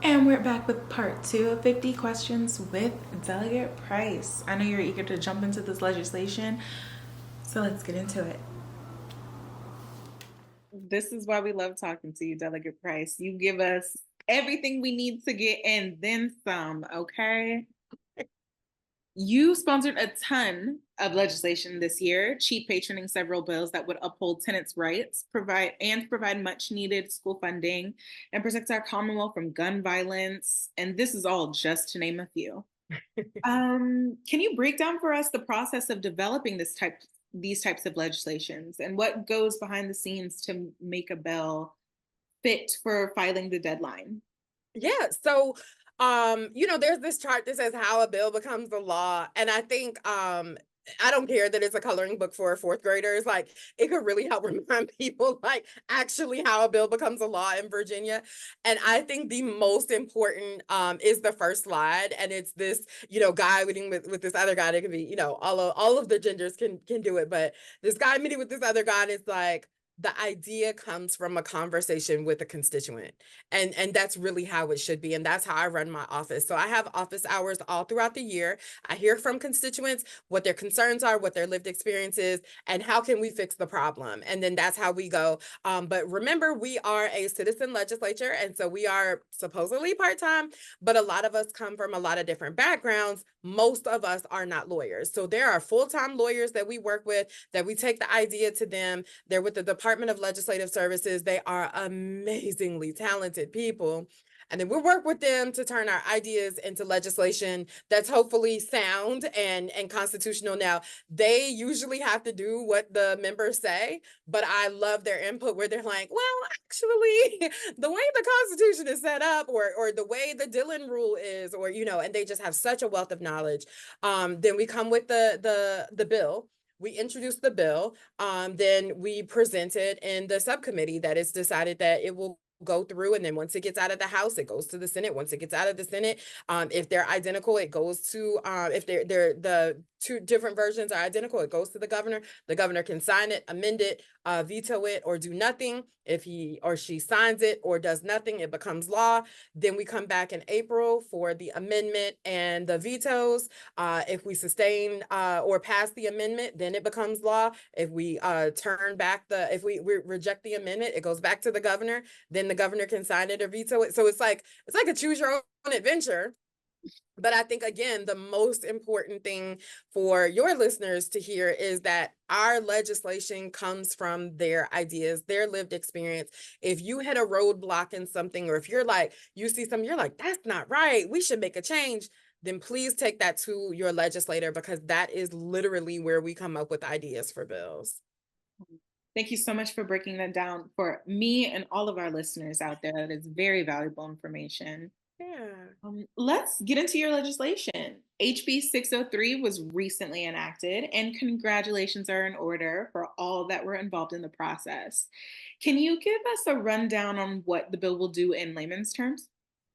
And we're back with part two of 50 questions with Delegate Price. I know you're eager to jump into this legislation, so let's get into it. This is why we love talking to you, Delegate Price. You give us everything we need to get and then some, okay? You sponsored a ton of legislation this year, chief patroning several bills that would uphold tenants' rights, provide much needed school funding, and protect our Commonwealth from gun violence. And this is all just to name a few. Can you break down for us the process of developing these types of legislations and what goes behind the scenes to make a bill fit for filing the deadline? Yeah. There's this chart that says how a bill becomes a law. And I think I don't care that it's a coloring book for fourth graders. Like it could really help remind people like actually how a bill becomes a law in Virginia. And I think the most important is the first slide. And it's this, guy meeting with this other guy. It could be, all of the genders can do it, but this guy meeting with this other guy, and it's like the idea comes from a conversation with a constituent, and that's really how it should be, and that's how I run my office. So I have office hours all throughout the year. I hear from constituents what their concerns are, what their lived experience is, and how can we fix the problem, and then that's how we go. But remember, we are a citizen legislature, and so we are supposedly part-time, but a lot of us come from a lot of different backgrounds. Most of us are not lawyers, so there are full-time lawyers that we work with, that we take the idea to them. They're with the Department of Legislative Services. They are amazingly talented people. And then we work with them to turn our ideas into legislation that's hopefully sound and constitutional. Now, they usually have to do what the members say, but I love their input where they're like, well, actually, the way the Constitution is set up, or the way the Dillon rule is, and they just have such a wealth of knowledge. Then we come with the bill. We introduce the bill, then we present it in the subcommittee that is decided that it will go through, and then once it gets out of the House, it goes to the Senate. Once it gets out of the Senate, if they're identical, it goes to if they're the two different versions are identical, it goes to the governor. The governor can sign it, amend it, veto it, or do nothing. If he or she signs it or does nothing, it becomes law. Then we come back in April for the amendment and the vetoes. If we sustain or pass the amendment, then it becomes law. If we if we reject the amendment, it goes back to the governor. Then the governor can sign it or veto it. So it's like a choose your own adventure. But I think, again, the most important thing for your listeners to hear is that our legislation comes from their ideas, their lived experience. If you hit a roadblock in something, or if you see something, you're like, that's not right, we should make a change, then please take that to your legislator, because that is literally where we come up with ideas for bills. Thank you so much for breaking that down for me and all of our listeners out there. That is very valuable information. Yeah. Let's get into your legislation. HB 603 was recently enacted, and congratulations are in order for all that were involved in the process. Can you give us a rundown on what the bill will do in layman's terms?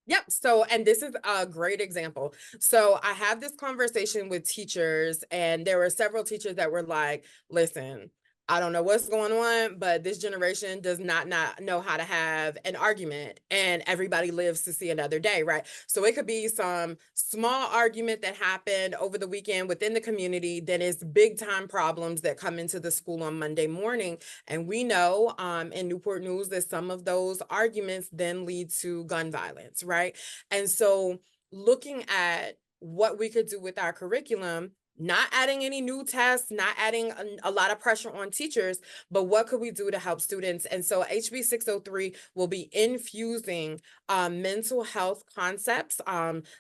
Yep. So, and this is a great example. So I have this conversation with teachers, and there were several teachers that were like, listen, I don't know what's going on, but this generation does not know how to have an argument, and everybody lives to see another day, right? So it could be some small argument that happened over the weekend within the community, then it's big time problems that come into the school on Monday morning. And we know in Newport News that some of those arguments then lead to gun violence, right? And so looking at what we could do with our curriculum, not adding any new tests, not adding a lot of pressure on teachers, but what could we do to help students? And so HB 603 will be infusing mental health concepts,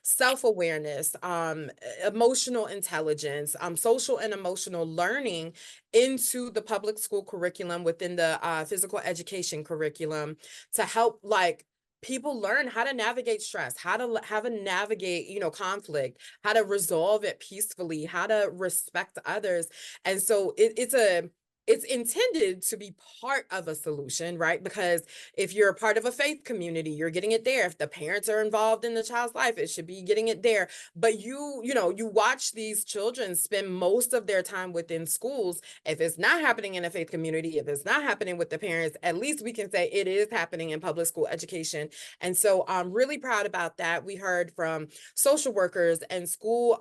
self-awareness, emotional intelligence, social and emotional learning into the public school curriculum within the physical education curriculum, to help people learn how to navigate stress, how to navigate, conflict, how to resolve it peacefully, how to respect others. And so it's a it's intended to be part of a solution, right? Because if you're a part of a faith community, you're getting it there. If the parents are involved in the child's life, it should be getting it there. But you know, you watch these children spend most of their time within schools. If it's not happening in a faith community, if it's not happening with the parents, at least we can say it is happening in public school education. And so I'm really proud about that. We heard from social workers and school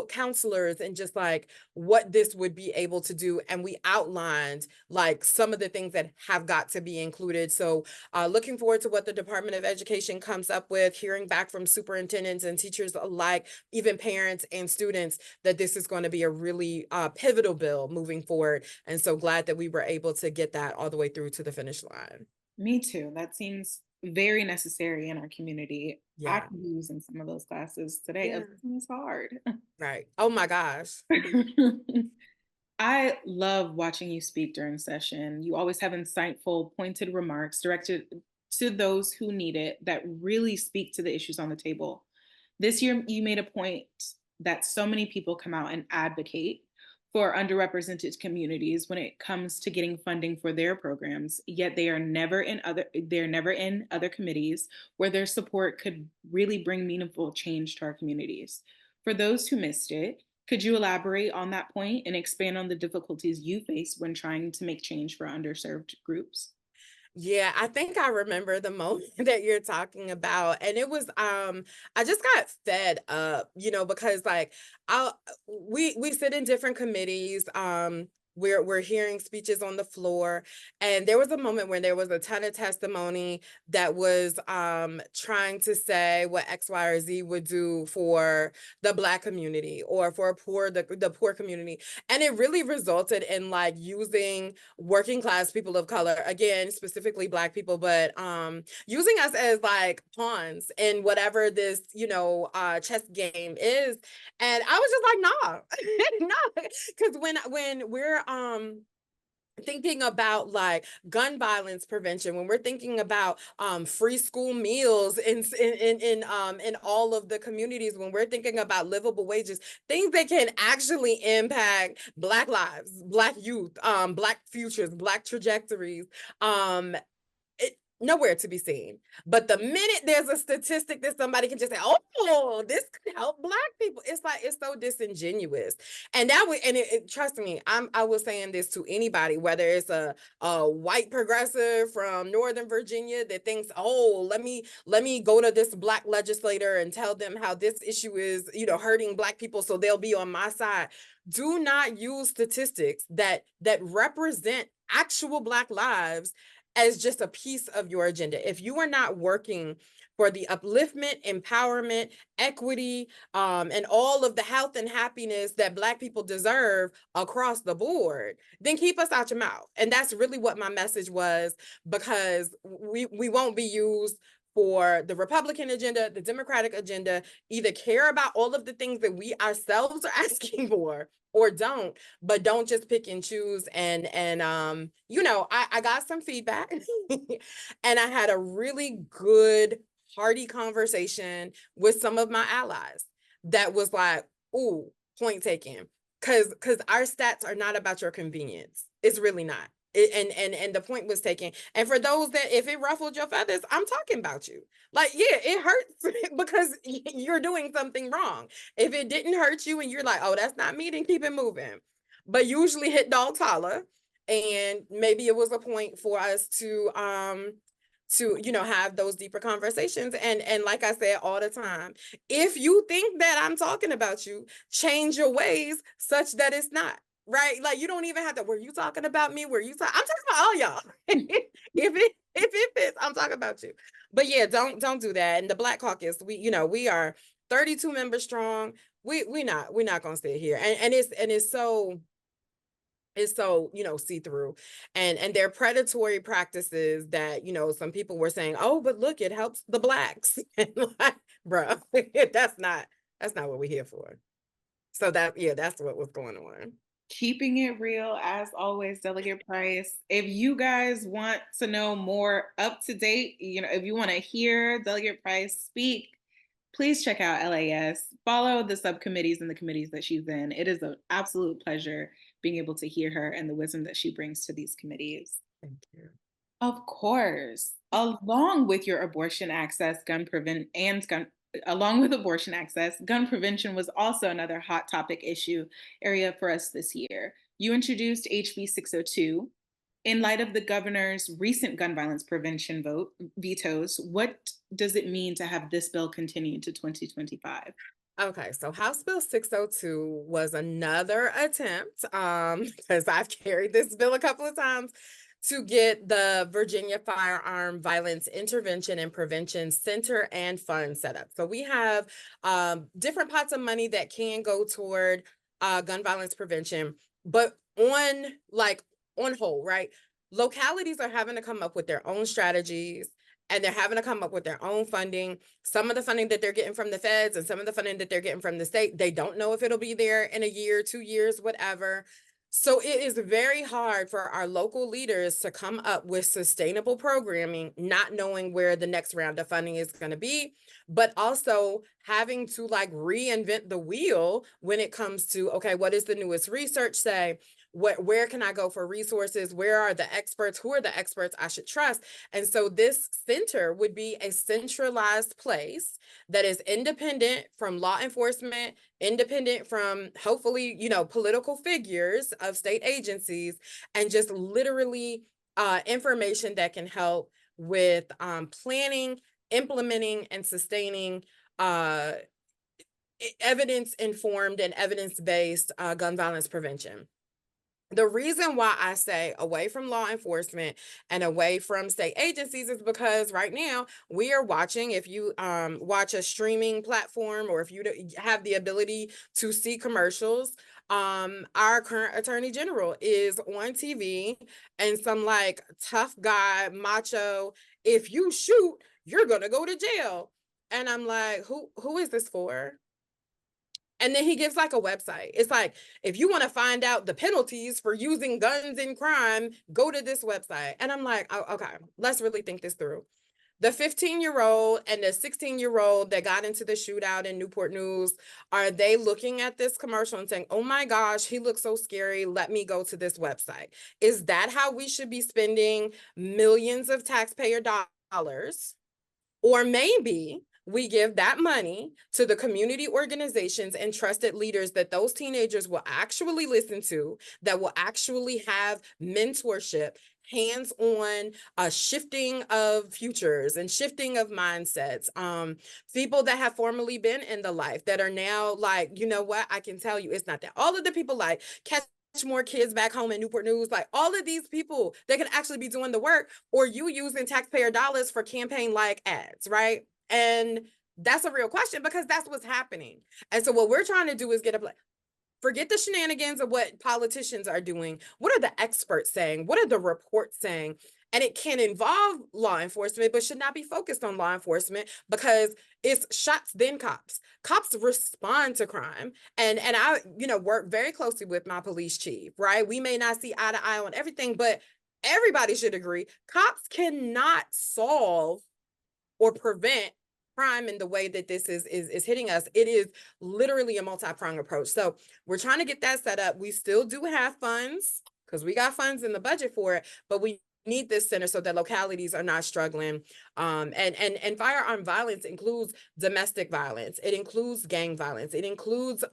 counselors and just like what this would be able to do, and we outlined like some of the things that have got to be included. So looking forward to what the Department of Education comes up with, hearing back from superintendents and teachers alike, even parents and students, that this is going to be a really pivotal bill moving forward. And so glad that we were able to get that all the way through to the finish line. Me too. That seems very necessary in our community. I Yeah. could be using some of those classes today. Yeah. It's hard. Right. Oh my gosh. I love watching you speak during session. You always have insightful, pointed remarks directed to those who need it that really speak to the issues on the table. This year, you made a point that so many people come out and advocate for underrepresented communities when it comes to getting funding for their programs, yet they're never in other committees where their support could really bring meaningful change to our communities. For those who missed it, could you elaborate on that point and expand on the difficulties you face when trying to make change for underserved groups? Yeah, I think I remember the moment that you're talking about. And it was I just got fed up, you know, because like we sit in different committees. We're hearing speeches on the floor. And there was a moment when there was a ton of testimony that was trying to say what X, Y, or Z would do for the Black community or for the poor community. And it really resulted in like using working class people of color, again, specifically Black people, but using us as like pawns in whatever this, you know, chess game is. And I was just like, nah, nah, because when we're thinking about like gun violence prevention, when we're thinking about free school meals in all of the communities, when we're thinking about livable wages, things that can actually impact Black lives, Black youth, Black futures, Black trajectories, nowhere to be seen. But the minute there's a statistic that somebody can just say, "Oh, this could help Black people," it's like it's so disingenuous. And that would, and trust me, I was saying this to anybody, whether it's a white progressive from Northern Virginia that thinks, "Oh, let me go to this Black legislator and tell them how this issue is, you know, hurting Black people, so they'll be on my side." Do not use statistics that represent actual Black lives as just a piece of your agenda. If you are not working for the upliftment, empowerment, equity, and all of the health and happiness that Black people deserve across the board, then keep us out your mouth. And that's really what my message was, because we won't be used for the Republican agenda, the Democratic agenda. Either care about all of the things that we ourselves are asking for, or don't, but don't just pick and choose. And you know, I got some feedback and I had a really good hearty conversation with some of my allies that was like, ooh, point taken. Cause our stats are not about your convenience. It's really not. And the point was taken. And for those that, if it ruffled your feathers, I'm talking about you. Like, yeah, it hurts because you're doing something wrong. If it didn't hurt you and you're like, oh, that's not me, then keep it moving. But usually hit dogs holler. And maybe it was a point for us to, you know, have those deeper conversations. And like I said all the time, if you think that I'm talking about you, change your ways such that it's not. Right? Like you don't even have to, were you talking about me? Were you talking? I'm talking about all y'all. If it fits, I'm talking about you. But yeah, don't do that. And the Black Caucus, we are 32 members strong. We're not gonna sit here. And it's so see through, and they're predatory practices that some people were saying, oh, but look, it helps the Blacks. And like, bro, that's not what we're here for. So that's what was going on. Keeping it real as always, Delegate Price. If you guys want to know more up to date, if you want to hear Delegate Price speak, please check out LAS. Follow the subcommittees and the committees that she's in. It is an absolute pleasure being able to hear her and the wisdom that she brings to these committees. Thank you. Of course, along with your abortion access, along with abortion access, gun prevention was also another hot topic issue area for us this year. You introduced HB 602. In light of the governor's recent gun violence prevention vetoes, what does it mean to have this bill continue to 2025? Okay, so House Bill 602 was another attempt, because I've carried this bill a couple of times, to get the Virginia Firearm Violence Intervention and Prevention Center and Fund set up. So we have different pots of money that can go toward gun violence prevention, but on hold, right? Localities are having to come up with their own strategies, and they're having to come up with their own funding. Some of the funding that they're getting from the feds and some of the funding that they're getting from the state, they don't know if it'll be there in a year, 2 years, whatever. So it is very hard for our local leaders to come up with sustainable programming, not knowing where the next round of funding is going to be, but also having to reinvent the wheel when it comes to, okay, what does the newest research say? Where can I go for resources? Where are the experts? Who are the experts I should trust? And so this center would be a centralized place that is independent from law enforcement, independent from hopefully, political figures of state agencies, and just literally information that can help with planning, implementing, and sustaining evidence-informed and evidence-based gun violence prevention. The reason why I say away from law enforcement and away from state agencies is because right now we are watching, if you watch a streaming platform or if you have the ability to see commercials, our current attorney general is on TV and some tough guy, macho, if you shoot, you're gonna go to jail. And I'm like, who is this for? And then he gives a website. It's if you want to find out the penalties for using guns in crime, go to this website. And I'm like, oh, okay, let's really think this through. The 15-year-old and the 16-year-old that got into the shootout in Newport News, are they looking at this commercial and saying, oh my gosh, he looks so scary, let me go to this website? Is that how we should be spending millions of taxpayer dollars? Or maybe we give that money to the community organizations and trusted leaders that those teenagers will actually listen to, that will actually have mentorship, hands-on shifting of futures and shifting of mindsets. People that have formerly been in the life that are now you know what, I can tell you it's not that. All of the people catch more kids back home in Newport News, all of these people that can actually be doing the work, or you using taxpayer dollars for campaign ads, right? And that's a real question because that's what's happening. And so what we're trying to do is forget the shenanigans of what politicians are doing. What are the experts saying? What are the reports saying? And it can involve law enforcement, but should not be focused on law enforcement because it's shots, then cops. Cops respond to crime. And I, work very closely with my police chief, right? We may not see eye to eye on everything, but everybody should agree. Cops cannot solve or prevent crime in the way that this is hitting us. It is literally a multi-pronged approach. So we're trying to get that set up. We still do have funds because we got funds in the budget for it, but we need this center so that localities are not struggling. And firearm violence includes domestic violence. It includes gang violence. It includes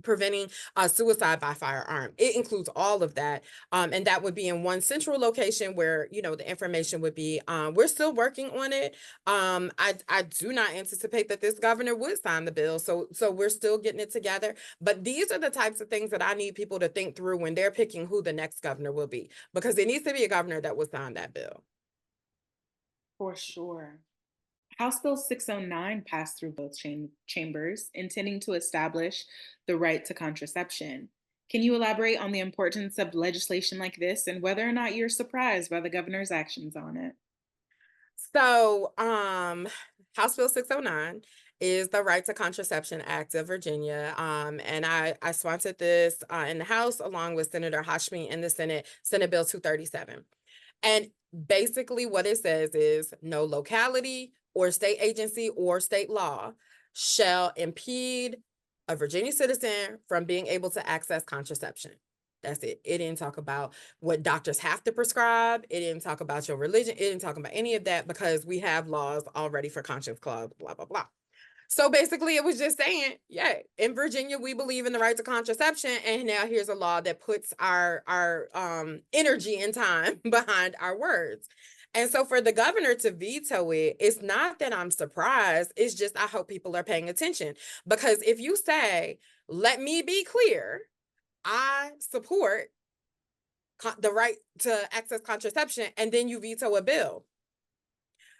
preventing suicide by firearm. It includes all of that. And that would be in one central location where, the information would be, we're still working on it. I do not anticipate that this governor would sign the bill. So we're still getting it together. But these are the types of things that I need people to think through when they're picking who the next governor will be, because it needs to be a governor that will sign that bill. For sure. House Bill 609 passed through both chambers, intending to establish the right to contraception. Can you elaborate on the importance of legislation like this and whether or not you're surprised by the governor's actions on it? So, House Bill 609 is the Right to Contraception Act of Virginia. And I sponsored this in the House along with Senator Hashmi in the Senate, Senate Bill 237. And basically what it says is no locality or state agency or state law shall impede a Virginia citizen from being able to access contraception. That's it. It didn't talk about what doctors have to prescribe. It didn't talk about your religion. It didn't talk about any of that because we have laws already for conscience clubs, blah, blah, blah. So basically, it was just saying, yeah, in Virginia, we believe in the right to contraception, and now here's a law that puts our energy and time behind our words. And so for the governor to veto it, it's not that I'm surprised. It's just I hope people are paying attention, because if you say, "Let me be clear, I support the right to access contraception," and then you veto a bill,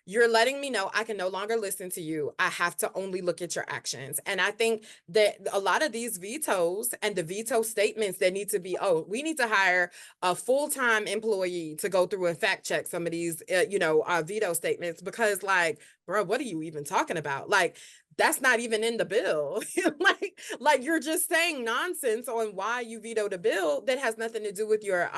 you're letting me know I can no longer listen to you. I have to only look at your actions. And I think that a lot of these vetoes and the veto statements that need to be, oh, we need to hire a full-time employee to go through and fact check some of these, veto statements, because like, bro, what are you even talking about? Like, that's not even in the bill. like you're just saying nonsense on why you vetoed a bill that has nothing to do with your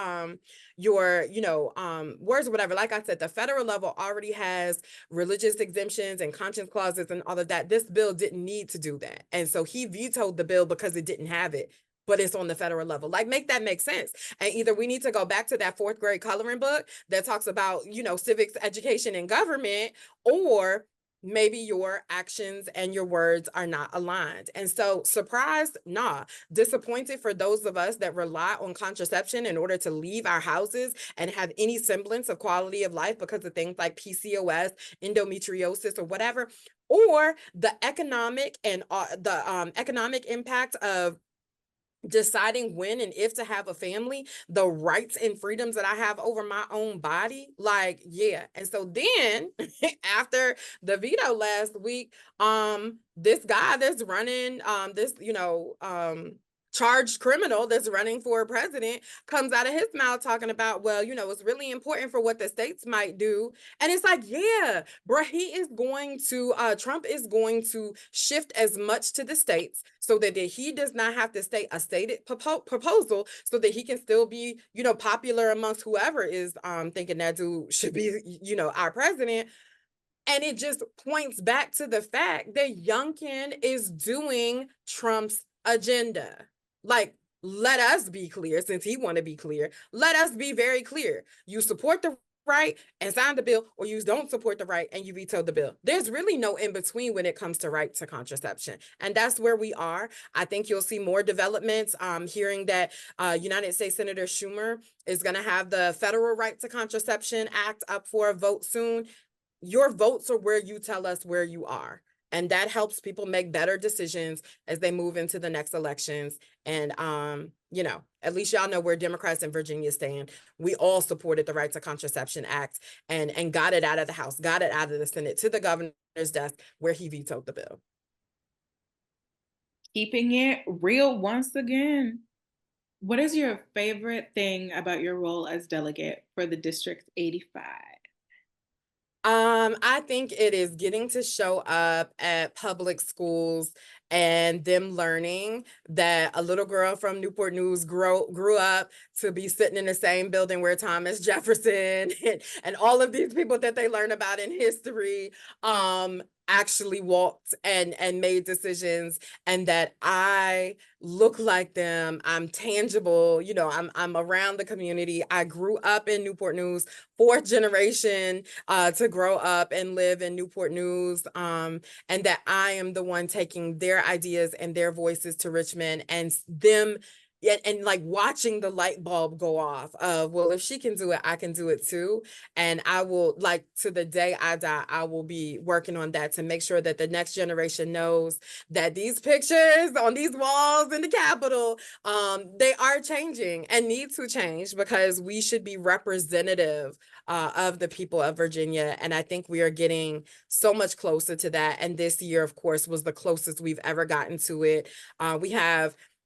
words or whatever. Like I said, the federal level already has religious exemptions and conscience clauses and all of that. This bill didn't need to do that. And so he vetoed the bill because it didn't have it, but it's on the federal level. Like, make that make sense. And either we need to go back to that 4th grade coloring book that talks about, civics education and government, or maybe your actions and your words are not aligned. And so, surprised, nah. Disappointed for those of us that rely on contraception in order to leave our houses and have any semblance of quality of life because of things like PCOS, endometriosis, or whatever, or the economic and the economic impact of deciding when and if to have a family, the rights and freedoms that I have over my own body. Like, yeah. And so then after the veto last week, this guy that's running, charged criminal that's running for president comes out of his mouth talking about, well, it's really important for what the states might do. And it's like, yeah, bro, Trump is going to shift as much to the states so that he does not have to state a stated proposal, so that he can still be, popular amongst whoever is thinking that dude should be, our president. And it just points back to the fact that Youngkin is doing Trump's agenda. Like, let us be clear, since he want to be clear. Let us be very clear. You support the right and sign the bill, or you don't support the right and you veto the bill. There's really no in between when it comes to right to contraception. And that's where we are. I think you'll see more developments. Hearing that United States Senator Schumer is going to have the Federal Right to Contraception Act up for a vote soon. Your votes are where you tell us where you are. And that helps people make better decisions as they move into the next elections. And, at least y'all know where Democrats in Virginia stand. We all supported the Right to Contraception Act and got it out of the House, got it out of the Senate to the governor's desk, where he vetoed the bill. Keeping it real once again. What is your favorite thing about your role as delegate for the District 85? I think it is getting to show up at public schools and them learning that a little girl from Newport News grew up to be sitting in the same building where Thomas Jefferson and all of these people that they learn about in history actually walked and made decisions, and that I look like them. I'm tangible, I'm around the community. I grew up in Newport News, 4th generation to grow up and live in Newport News, and that I am the one taking their ideas and their voices to Richmond, and them and like watching the light bulb go off of, well, if she can do it, I can do it too. And I will, like, to the day I die, I will be working on that to make sure that the next generation knows that these pictures on these walls in the Capitol, they are changing and need to change, because we should be representative of the people of Virginia. And I think we are getting so much closer to that. And this year, of course, was the closest we've ever gotten to it.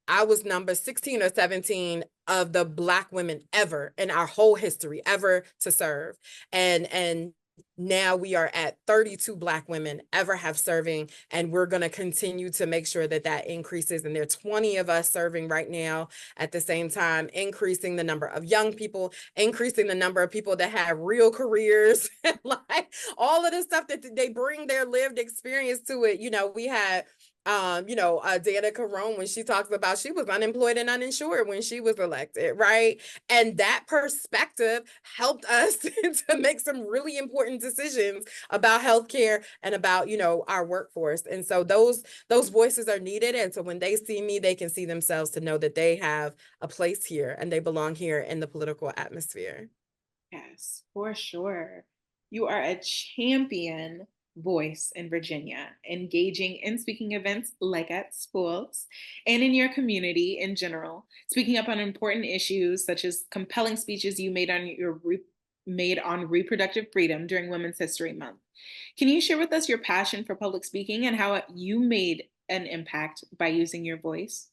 I was number 16 or 17 of the Black women ever in our whole history ever to serve. And now we are at 32 Black women ever have serving, and we're going to continue to make sure that that increases. And there are 20 of us serving right now at the same time, increasing the number of young people, increasing the number of people that have real careers, like all of the stuff that they bring their lived experience to it. We had Dana Carone, when she talks about she was unemployed and uninsured when she was elected, right? And that perspective helped us to make some really important decisions about healthcare and about, our workforce. And so those voices are needed. And so when they see me, they can see themselves to know that they have a place here and they belong here in the political atmosphere. Yes, for sure. You are a champion voice in Virginia, engaging in speaking events like at schools and in your community in general, speaking up on important issues such as compelling speeches you made on reproductive freedom during Women's History Month. Can you share with us your passion for public speaking and how you made an impact by using your voice?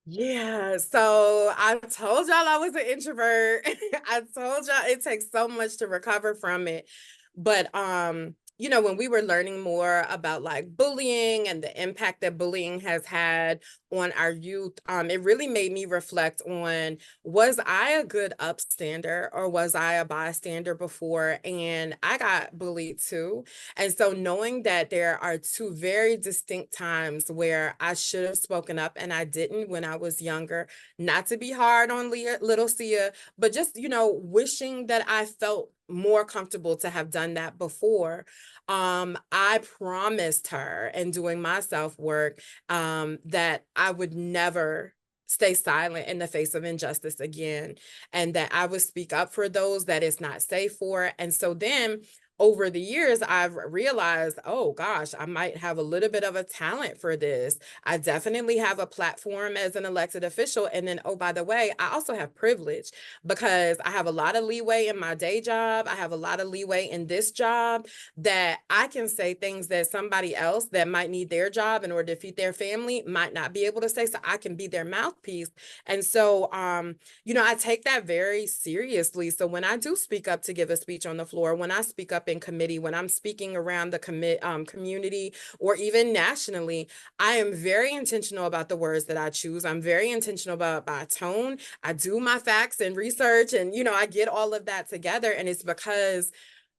Yeah, so I told y'all I was an introvert. I told y'all it takes so much to recover from it. But when we were learning more about like bullying and the impact that bullying has had on our youth, it really made me reflect on, was I a good upstander or was I a bystander before? And I got bullied too. And so knowing that there are two very distinct times where I should have spoken up and I didn't when I was younger, not to be hard on little Sia, but just, wishing that I felt more comfortable to have done that before. I promised her in doing my self-work that I would never stay silent in the face of injustice again, and that I would speak up for those that it's not safe for. And so then over the years, I've realized, oh gosh, I might have a little bit of a talent for this. I definitely have a platform as an elected official. And then, oh, by the way, I also have privilege because I have a lot of leeway in my day job. I have a lot of leeway in this job that I can say things that somebody else that might need their job in order to feed their family might not be able to say. So I can be their mouthpiece. And so, I take that very seriously. So when I do speak up to give a speech on the floor, when I speak up in committee, when I'm speaking around the community or even nationally, I am very intentional about the words that I choose. I'm very intentional about my tone. I do my facts and research and, I get all of that together. And it's because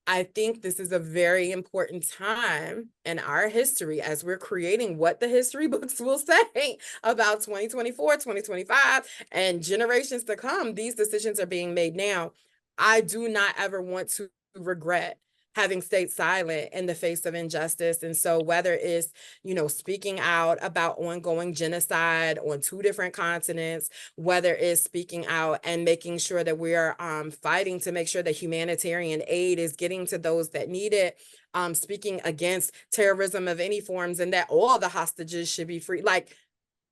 I think this is a very important time in our history as we're creating what the history books will say about 2024, 2025, and generations to come. These decisions are being made now. I do not ever want to regret having stayed silent in the face of injustice. And so whether it's, speaking out about ongoing genocide on two different continents, whether it's speaking out and making sure that we are fighting to make sure that humanitarian aid is getting to those that need it, speaking against terrorism of any forms and that all the hostages should be free. Like,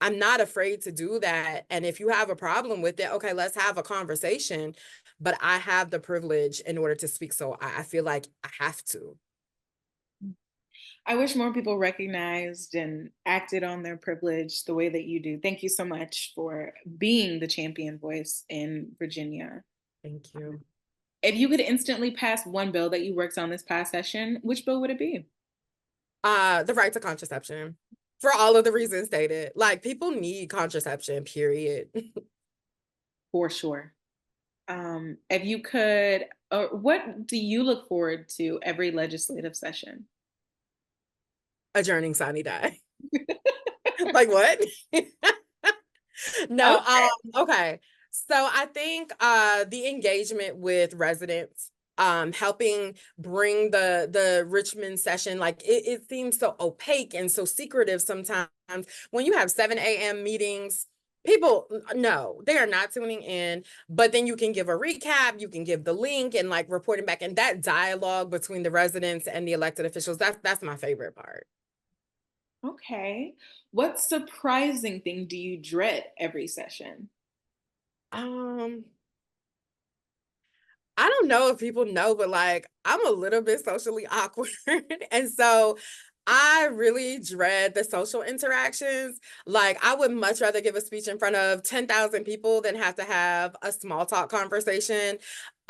I'm not afraid to do that. And if you have a problem with it, okay, let's have a conversation. But I have the privilege in order to speak. So I feel like I have to. I wish more people recognized and acted on their privilege the way that you do. Thank you so much for being the champion voice in Virginia. Thank you. If you could instantly pass one bill that you worked on this past session, which bill would it be? The right to contraception for all of the reasons stated. Like, people need contraception, period. For sure. If you could, what do you look forward to every legislative session? Adjourning sine die. Like what? No, Okay. okay. So I think the engagement with residents, helping bring the Richmond session, like it seems so opaque and so secretive sometimes. When you have 7 a.m. meetings, people no, they are not tuning in, but then you can give a recap, you can give the link and like reporting back, and that dialogue between the residents and the elected officials, that's my favorite part. Okay. What surprising thing do you dread every session? Um, I don't know if people know, but like I'm a little bit socially awkward. And so I really dread the social interactions. Like I would much rather give a speech in front of 10,000 people than have to have a small talk conversation.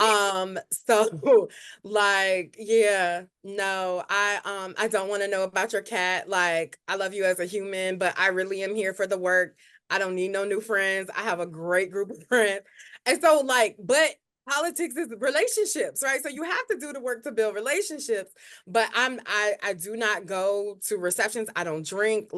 So like, yeah, no, I don't want to know about your cat. Like I love you as a human, but I really am here for the work. I don't need no new friends. I have a great group of friends. And so like, but politics is relationships, right? So you have to do the work to build relationships. But I do not go to receptions. I don't drink.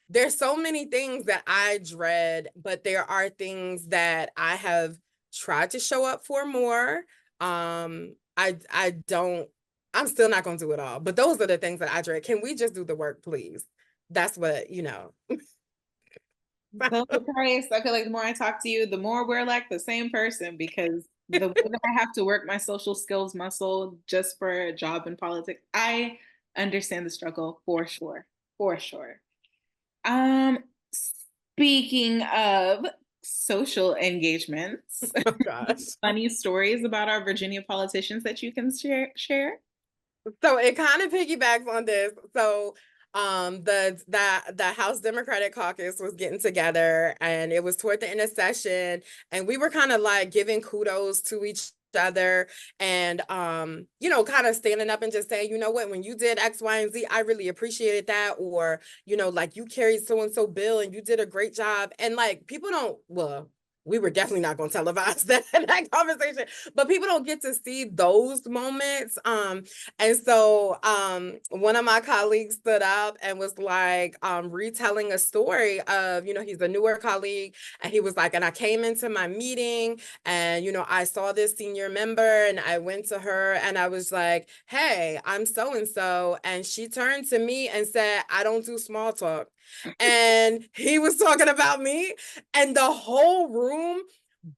There's so many things that I dread, but there are things that I have tried to show up for more. I don't, I'm still not gonna do it all, but those are the things that I dread. Can we just do the work, please? That's what, you know. Delegate Price, I feel like the more I talk to you, the more we're like the same person, because the way that I have to work my social skills muscle just for a job in politics, I understand the struggle for sure. For sure. Um, Speaking of social engagements, Oh gosh. funny stories about our Virginia politicians that you can share? So it kind of piggybacks on this. So the House Democratic Caucus was getting together, and it was toward the end of session, and we were kind of like giving kudos to each other, and you know, kind of standing up and just saying, you know what, when you did X, Y, and Z, I really appreciated that. Or, you know, like, you carried so and so bill and you did a great job. And like, people don't, well, we were definitely not going to televise that conversation, but people don't get to see those moments. And so one of my colleagues stood up and was like, retelling a story of, you know, he's a newer colleague, and he was like, and I came into my meeting, and, you know, I saw this senior member, and I went to her and I was like, hey, I'm so and so. And she turned to me and said, I don't do small talk. And he was talking about me, and the whole room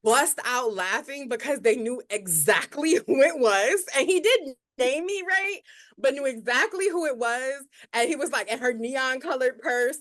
bust out laughing because they knew exactly who it was. And he didn't name me, right? But knew exactly who it was. And he was like, and her neon colored purse.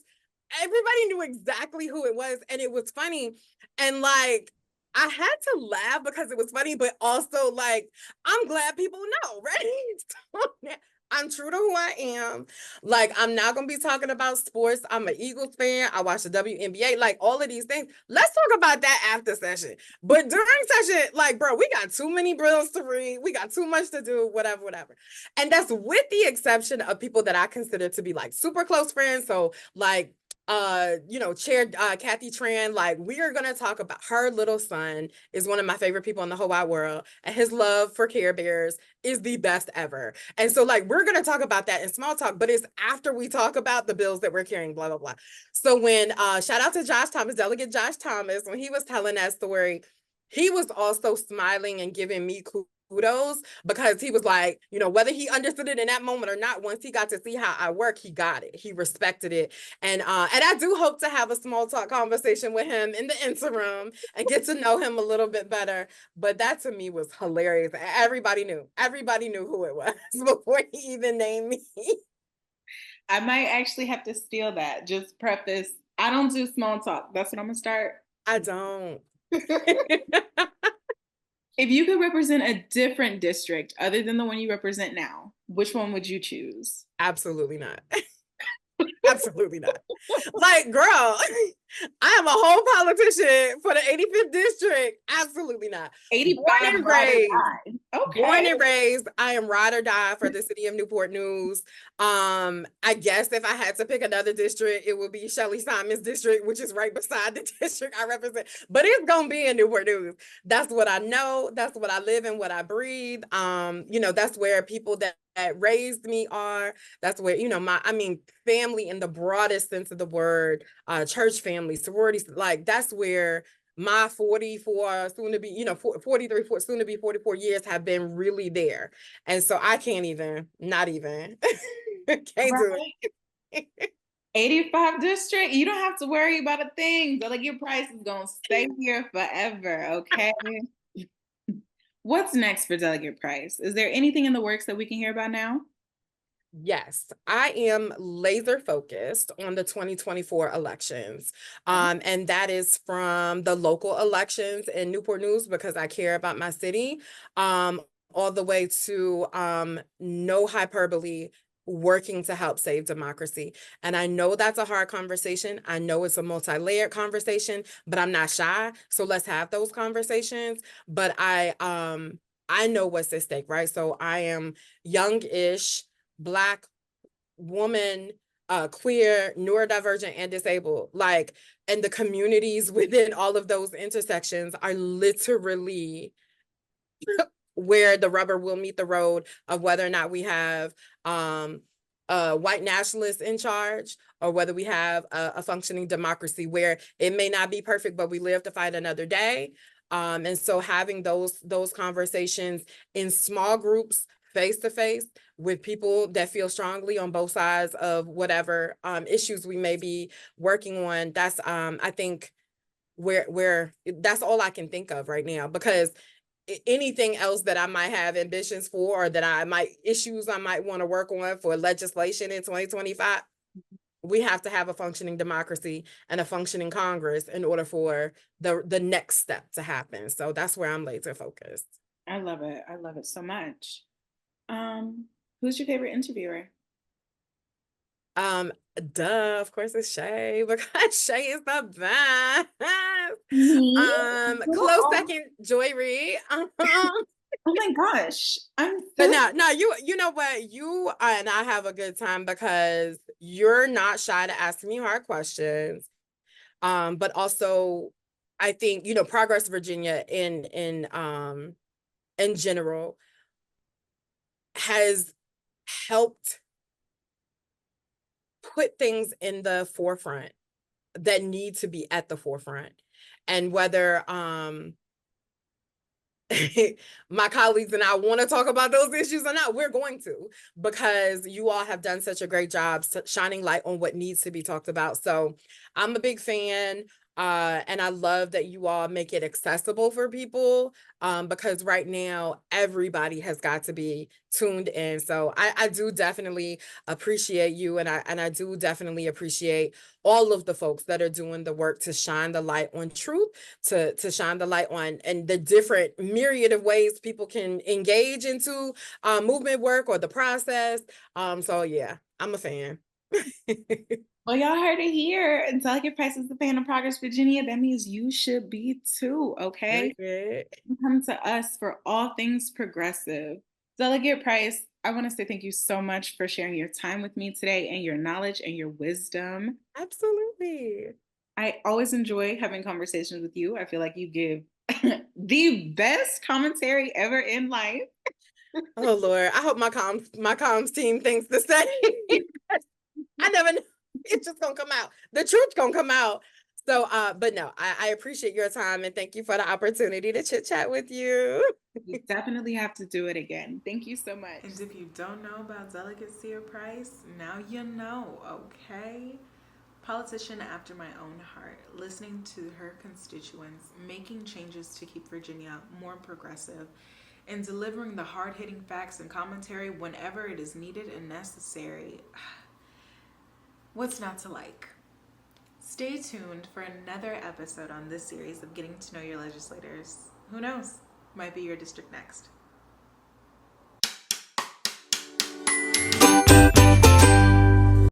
Everybody knew exactly who it was. And it was funny. And like, I had to laugh because it was funny, but also like, I'm glad people know, right? I'm true to who I am. Like, I'm not gonna be talking about sports. I'm an Eagles fan. I watch the WNBA, like all of these things. Let's talk about that after session. But during session, like, bro, we got too many bills to read. We got too much to do, whatever, whatever. And that's with the exception of people that I consider to be like super close friends. So like, you know, Chair Kathy Tran, like, we are gonna talk about her little son is one of my favorite people in the whole wide world, and his love for Care Bears is the best ever. And so like, we're gonna talk about that in small talk, but it's after we talk about the bills that we're carrying, blah blah blah. So when shout out to Josh Thomas, Delegate Josh Thomas, when he was telling that story, he was also smiling and giving me kudos, because he was like, you know, whether he understood it in that moment or not, once he got to see how I work, he got it. He respected it. And I do hope to have a small talk conversation with him in the interim and get to know him a little bit better. But that to me was hilarious. Everybody knew who it was before he even named me. I might actually have to steal that. Just preface, I don't do small talk. That's what I'm gonna start. I don't. If you could represent a different district other than the one you represent now, which one would you choose? Absolutely not. Absolutely not. Like, girl, I am a whole politician for the 85th district. Absolutely not. 85 Born and raised. Okay. Born and raised, I am ride or die for the city of Newport News. I guess if I had to pick another district, it would be Shelley Simon's district, which is right beside the district I represent. But it's gonna be in Newport News. That's what I know. That's what I live and what I breathe. You know, that's where people that raised me are. That's where, you know, family in the broadest sense of the word, church family, sororities, like, that's where my 44, soon to be, you know, 43, soon to be 44 years have been really there. And so I can't even, not even, can't do it. 85 district, you don't have to worry about a thing. Delegate Price is gonna stay here forever, okay? What's next for Delegate Price? Is there anything in the works that we can hear about now? Yes, I am laser focused on the 2024 elections. And that is from the local elections in Newport News, because I care about my city, all the way to, no hyperbole, working to help save democracy. And I know that's a hard conversation. I know it's a multi-layered conversation, but I'm not shy. So let's have those conversations. But I know what's at stake, right? So I am young-ish, Black woman, queer, neurodivergent, and disabled. Like, and the communities within all of those intersections are literally where the rubber will meet the road of whether or not we have white nationalists in charge, or whether we have a functioning democracy where it may not be perfect, but we live to fight another day. And so having those conversations in small groups, face to face, with people that feel strongly on both sides of whatever issues we may be working on, that's I think where that's all I can think of right now, because anything else that I might have ambitions for, or that issues I might want to work on for legislation in 2025, we have to have a functioning democracy and a functioning Congress in order for the next step to happen. So that's where I'm laser focused. I love it. I love it so much. Who's your favorite interviewer? Um, of course it's Shay, because Shay is the best. Me? Close Oh, second, Joy Reid. oh my gosh. I'm But so no, you know what? You and I have a good time because you're not shy to ask me hard questions. But also I think, Progress Virginia in general has helped put things in the forefront that need to be at the forefront. And whether my colleagues and I want to talk about those issues or not, we're going to, because you all have done such a great job shining light on what needs to be talked about. So I'm a big fan. And I love that you all make it accessible for people, because right now everybody has got to be tuned in. So I do definitely appreciate you, and I do definitely appreciate all of the folks that are doing the work to shine the light on truth, to shine the light on and the different myriad of ways people can engage into movement work or the process. So yeah, I'm a fan. well, y'all heard it here. Delegate Price is the fan of Progress Virginia. That means you should be too, okay? Period. You come to us for all things progressive. Delegate Price, I want to say thank you so much for sharing your time with me today, and your knowledge and your wisdom. Absolutely. I always enjoy having conversations with you. I feel like you give the best commentary ever in life. Oh Lord, I hope my comms team thinks the same. I never know. It's just gonna come out. The truth's gonna come out. So, but no, I appreciate your time, and thank you for the opportunity to chit chat with you. We definitely have to do it again. Thank you so much. And if you don't know about Delegate Price, now you know, okay? Politician after my own heart, listening to her constituents, making changes to keep Virginia more progressive, and delivering the hard hitting facts and commentary whenever it is needed and necessary. What's not to like? Stay tuned for another episode on this series of Getting to Know Your Legislators. Who knows? Might be your district next.